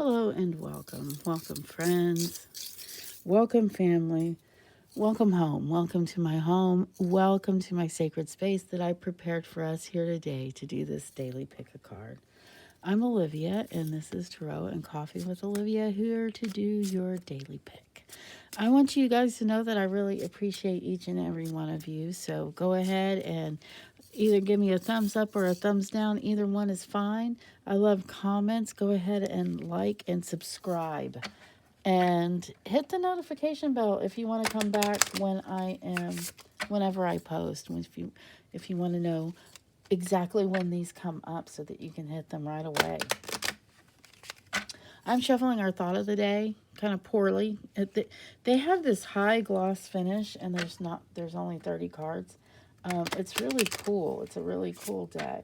Hello and welcome. Welcome, friends. Welcome, family. Welcome home. Welcome to my home. Welcome to my sacred space that I prepared for us here today to do this daily pick a card. I'm Olivia, and this is Tarot and Coffee with Olivia, here to do your daily pick. I want you guys to know that I really appreciate each and every one of you. So go ahead and either give me a thumbs up or a thumbs down. Either one is fine. I love comments. Go ahead and like and subscribe. And hit the notification bell if you want to come back whenever I post. If you want to know exactly when these come up so that you can hit them right away. I'm shuffling our thought of the day kind of poorly. They have this high gloss finish, and there's only 30 cards. It's really cool. It's a really cool deck.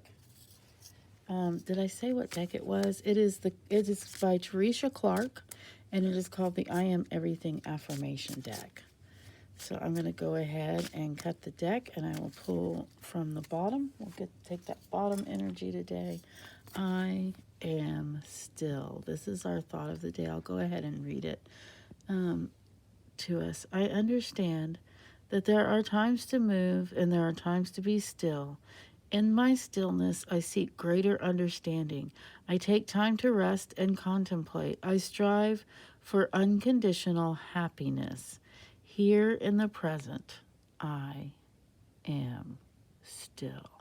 Did I say what deck it was? It is by Tarisha Clark, and it is called the I Am Everything Affirmation deck. So I'm going to go ahead and cut the deck, and I will pull from the bottom. Take that bottom energy today. I am still. This is our thought of the day. I'll go ahead and read it to us. I understand that there are times to move and there are times to be still. In my stillness, I seek greater understanding. I take time to rest and contemplate. I strive for unconditional happiness. Here in the present, I am still.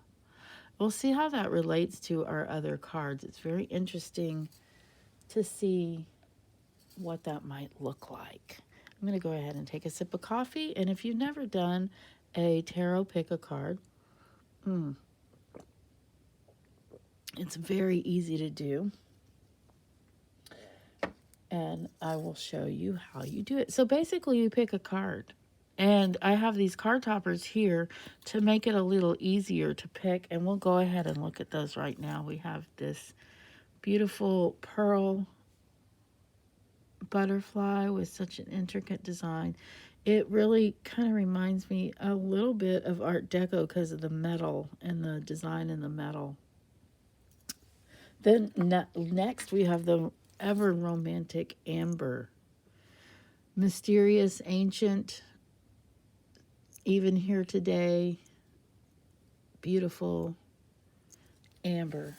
We'll see how that relates to our other cards. It's very interesting to see what that might look like. I'm going to go ahead and take a sip of coffee. And if you've never done a tarot pick a card, it's very easy to do. And I will show you how you do it. So basically you pick a card. And I have these card toppers here to make it a little easier to pick. And we'll go ahead and look at those right now. We have this beautiful pearl butterfly with such an intricate design. It really kind of reminds me a little bit of Art Deco because of the metal and the design in the metal. Then next we have the ever romantic amber. Mysterious, ancient, even here today, beautiful amber.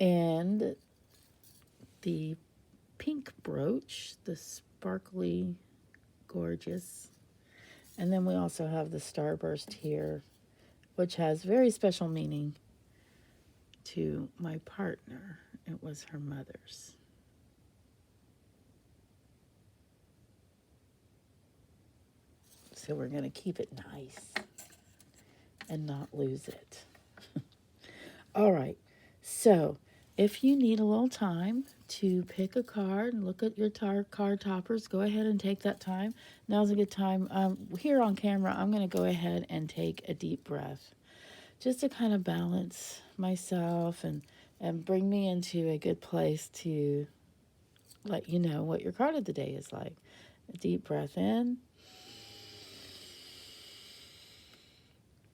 And the pink brooch, the sparkly, gorgeous. And then we also have the Starburst here, which has very special meaning to my partner. It was her mother's. So we're going to keep it nice and not lose it. All right. So if you need a little time to pick a card and look at your card toppers, go ahead and take that time. Now's a good time. Here on camera, I'm going to go ahead and take a deep breath just to kind of balance myself and bring me into a good place to let you know what your card of the day is like. A deep breath in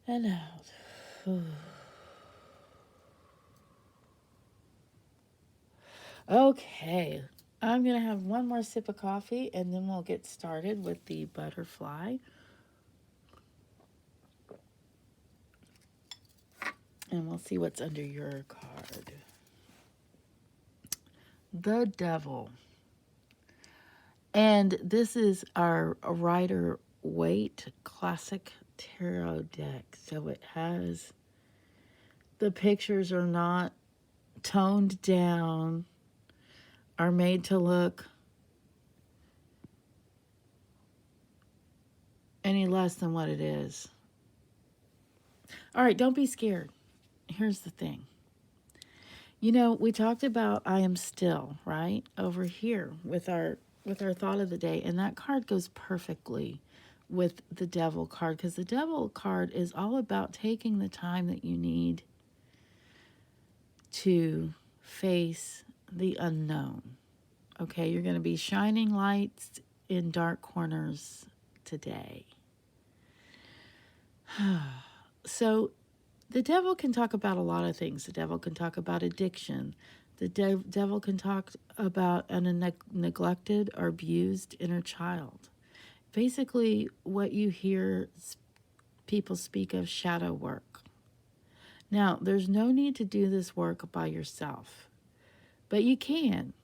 and out. Okay, I'm going to have one more sip of coffee and then we'll get started with the butterfly. And we'll see what's under your card. The Devil. And this is our Ryder-Waite Classic Tarot deck. So it has, the pictures are not toned down, are made to look any less than what it is. All right, don't be scared. Here's the thing. You know, we talked about I am still, right? Over here with our thought of the day, and that card goes perfectly with the Devil card, because the Devil card is all about taking the time that you need to face the unknown. Okay, you're going to be shining lights in dark corners today. So the devil can talk about a lot of things. The devil can talk about addiction. The devil can talk about a neglected or abused inner child. Basically, what you hear people speak of shadow work. Now, there's no need to do this work by yourself, but you can.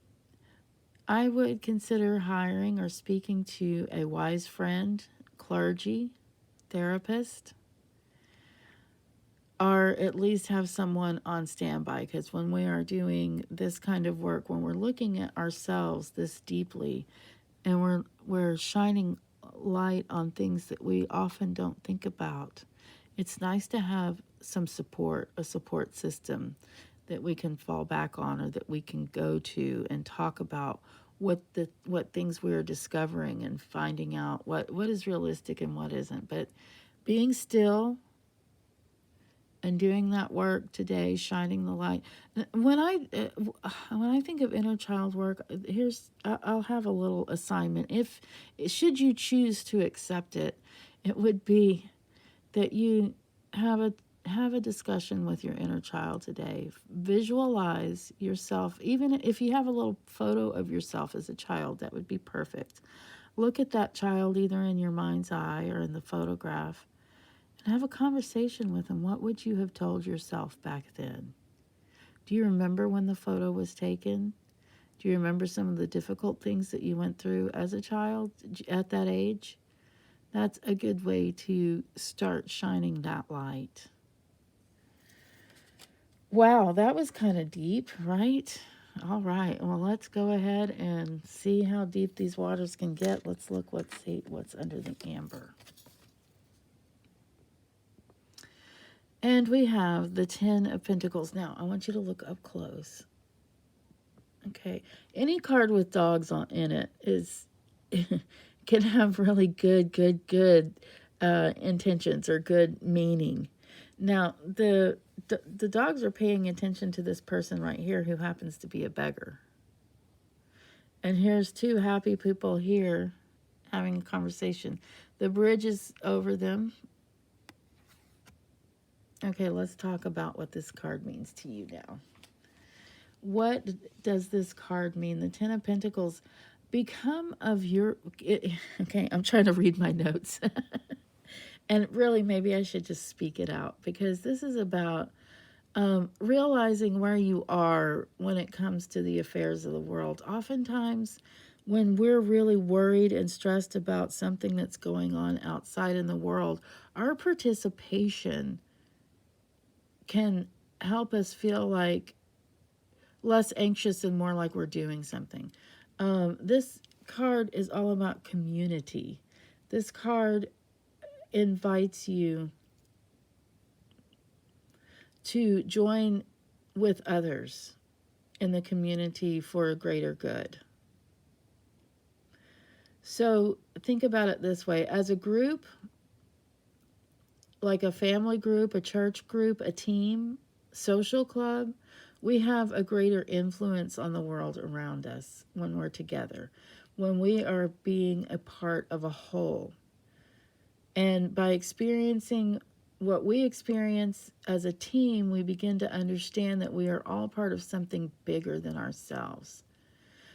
I would consider hiring or speaking to a wise friend, clergy, therapist, or at least have someone on standby, because when we are doing this kind of work, when we're looking at ourselves this deeply and we're shining light on things that we often don't think about, it's nice to have some support, a support system that we can fall back on or that we can go to and talk about what things we're discovering and finding out what is realistic and what isn't. But being still and doing that work today, shining the light. When I think of inner child work, I'll have a little assignment. If should you choose to accept it, it would be that you have a discussion with your inner child today. Visualize yourself, even if you have a little photo of yourself as a child, that would be perfect. Look at that child either in your mind's eye or in the photograph and have a conversation with them. What would you have told yourself back then? Do you remember when the photo was taken? Do you remember some of the difficult things that you went through as a child at that age? That's a good way to start shining that light. Wow, that was kind of deep, right? All right, well, let's go ahead and see how deep these waters can get. Let's see what's under the amber. And we have the 10 of Pentacles. Now, I want you to look up close. Okay, any card with dogs in it is can have really good intentions or good meaning. Now, the dogs are paying attention to this person right here who happens to be a beggar. And here's two happy people here having a conversation. The bridge is over them. Okay, let's talk about what this card means to you now. What does this card mean? The 10 of Pentacles. Become of your... Okay, I'm trying to read my notes. And really, maybe I should just speak it out, because this is about realizing where you are when it comes to the affairs of the world. Oftentimes, when we're really worried and stressed about something that's going on outside in the world, our participation can help us feel like less anxious and more like we're doing something. This card is all about community. This card invites you to join with others in the community for a greater good. So think about it this way. As a group, like a family group, a church group, a team, social club, we have a greater influence on the world around us when we're together, when we are being a part of a whole. And by experiencing what we experience as a team, we begin to understand that we are all part of something bigger than ourselves.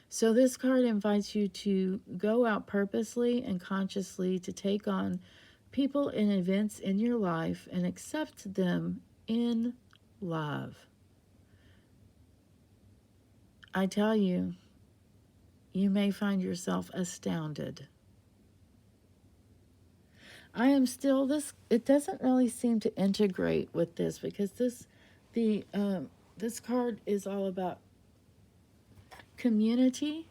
So this card invites you to go out purposely and consciously to take on people and events in your life and accept them in love. I tell you, you may find yourself astounded. I am still it doesn't really seem to integrate with this, because this card is all about community,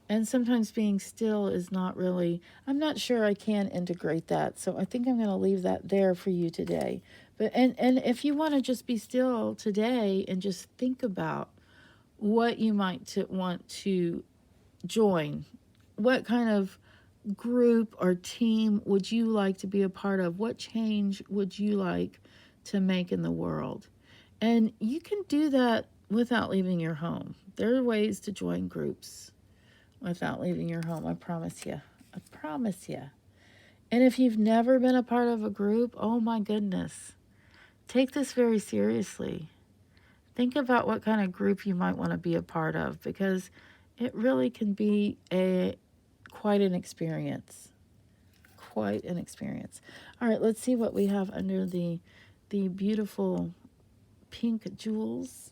and sometimes being still is not really, I'm not sure I can integrate that. So I think I'm going to leave that there for you today. But and if you want to just be still today and just think about what you might want to join, what kind of group or team would you like to be a part of? What change would you like to make in the world? And you can do that without leaving your home. There are ways to join groups without leaving your home. I promise you. I promise you. And if you've never been a part of a group, oh my goodness, take this very seriously. Think about what kind of group you might want to be a part of, because it really can be quite an experience. Quite an experience. All right, let's see what we have under the beautiful pink jewels.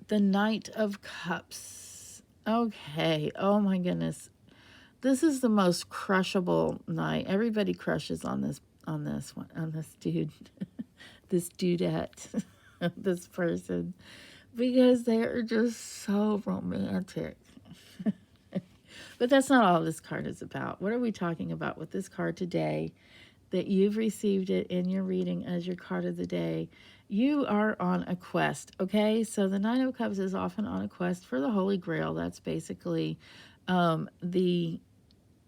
The Knight of Cups. Okay. Oh my goodness. This is the most crushable knight. Everybody crushes on this one, on this dude. This dudette. This person. Because they are just so romantic. But that's not all this card is about. What are we talking about with this card today? That you've received it in your reading as your card of the day. You are on a quest, okay? So the Nine of Cups is often on a quest for the Holy Grail. That's basically the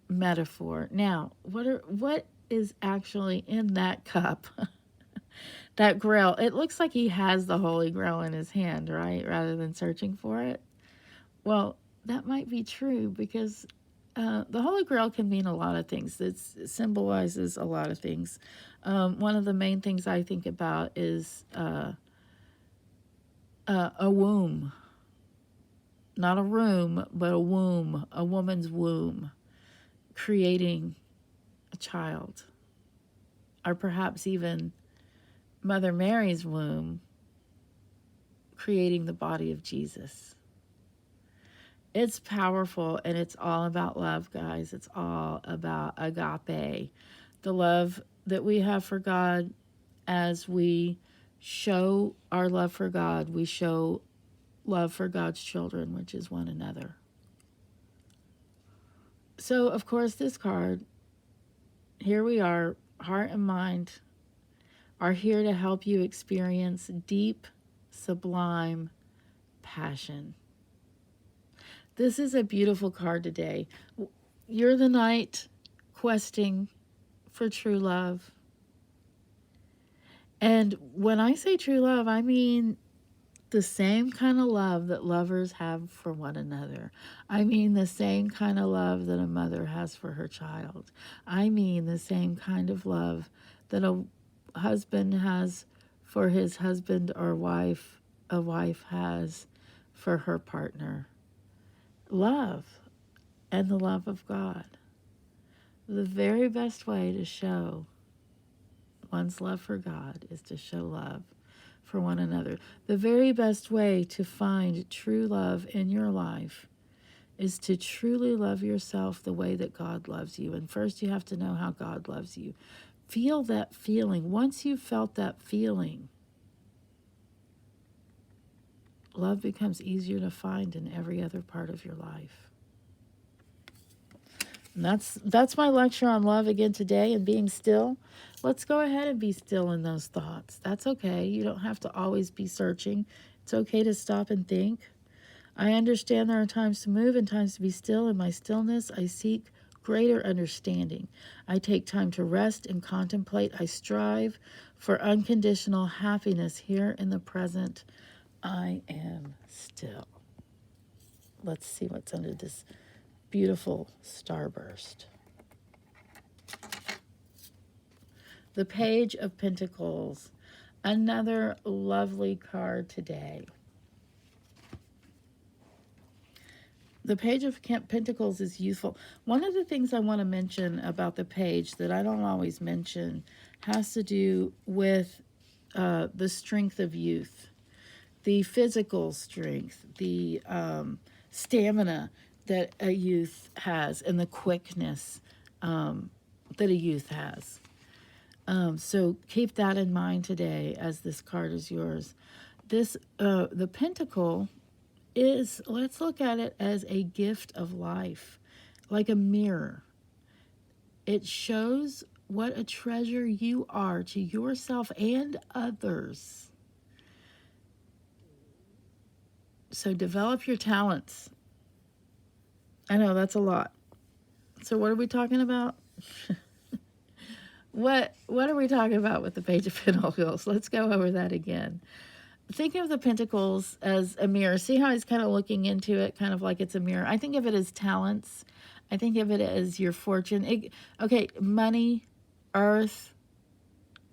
metaphor. Now, what is actually in that cup? That Grail. It looks like he has the Holy Grail in his hand, right? Rather than searching for it. Well, that might be true, because the Holy Grail can mean a lot of things. It symbolizes a lot of things. One of the main things I think about is a womb. Not a room, but a womb. A woman's womb. Creating a child. Or perhaps even Mother Mary's womb. Creating the body of Jesus. It's powerful, and it's all about love, guys. It's all about agape, the love that we have for God. As we show our love for God, we show love for God's children, which is one another. So, of course, this card, here we are, heart and mind, are here to help you experience deep, sublime passion. This is a beautiful card today. You're the knight questing for true love. And when I say true love, I mean the same kind of love that lovers have for one another. I mean the same kind of love that a mother has for her child. I mean the same kind of love that a husband has for his husband, or a wife has for her partner. Love, and the love of God. The very best way to show one's love for God is to show love for one another. The very best way to find true love in your life is to truly love yourself the way that God loves you. And first you have to know how God loves you. Feel that feeling. Once you've felt that feeling, love becomes easier to find in every other part of your life. And that's my lecture on love again today, and being still. Let's go ahead and be still in those thoughts. That's okay. You don't have to always be searching. It's okay to stop and think. I understand there are times to move and times to be still. In my stillness, I seek greater understanding. I take time to rest and contemplate. I strive for unconditional happiness here in the present. I am still. Let's see what's under this beautiful starburst. The Page of Pentacles. Another lovely card today. The Page of Pentacles is useful. One of the things I want to mention about the page that I don't always mention has to do with the strength of youth. The physical strength, the stamina that a youth has, and the quickness that a youth has. So keep that in mind today as this card is yours. This the Pentacle is, let's look at it as a gift of life, like a mirror. It shows what a treasure you are to yourself and others. So develop your talents. I know that's a lot. So what are we talking about? What are we talking about with the Page of Pentacles? Let's go over that again. Think of the Pentacles as a mirror. See how he's kind of looking into it, kind of like it's a mirror. I think of it as talents. I think of it as your fortune. Okay, money, earth,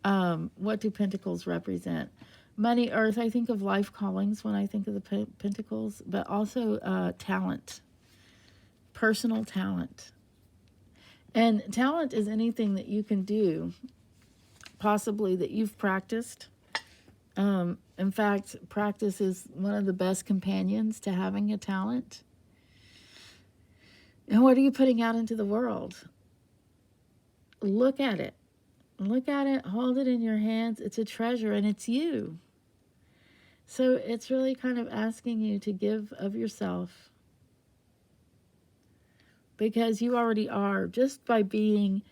What do pentacles represent? Money, earth. I think of life callings when I think of the pentacles, but also talent, personal talent. And talent is anything that you can do, possibly that you've practiced. In fact, practice is one of the best companions to having a talent. And what are you putting out into the world? Look at it. Look at it, hold it in your hands. It's a treasure and it's you. So it's really kind of asking you to give of yourself, because you already are, just by being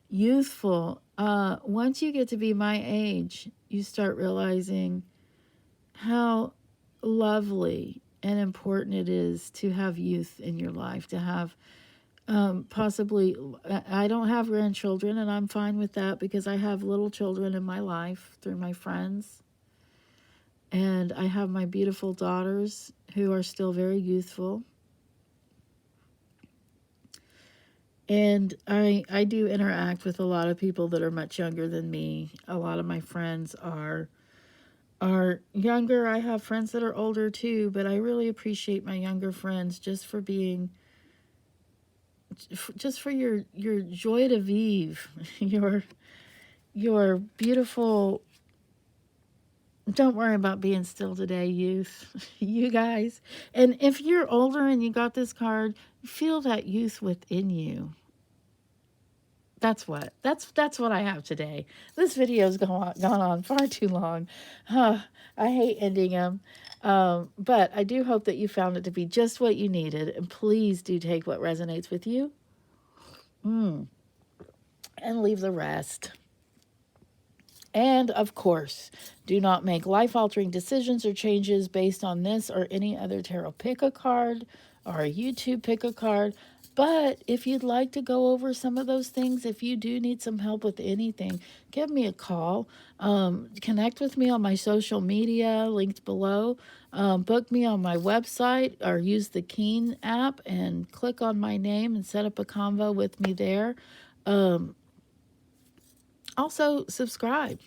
youthful. Once you get to be my age, you start realizing how lovely and important it is to have youth in your life, to have possibly, I don't have grandchildren, and I'm fine with that because I have little children in my life through my friends. And I have my beautiful daughters who are still very youthful. And I do interact with a lot of people that are much younger than me. A lot of my friends are younger. I have friends that are older too, but I really appreciate my younger friends just for being, just for your joie de vivre, your beautiful. Don't worry about being still today, youth. You guys. And if you're older and you got this card, feel that youth within you. That's what I have today. This video's gone on far too long. I hate ending them. But I do hope that you found it to be just what you needed. And please do take what resonates with you. And leave the rest. And, of course, do not make life-altering decisions or changes based on this or any other tarot pick a card or a YouTube pick a card. But if you'd like to go over some of those things, if you do need some help with anything, give me a call. Connect with me on my social media, linked below. Book me on my website or use the Keen app and click on my name and set up a convo with me there. Also, subscribe.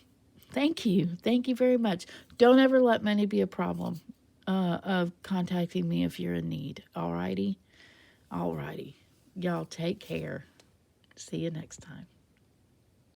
Thank you. Thank you very much. Don't ever let money be a problem of contacting me if you're in need. Alrighty? Alrighty. Y'all take care. See you next time.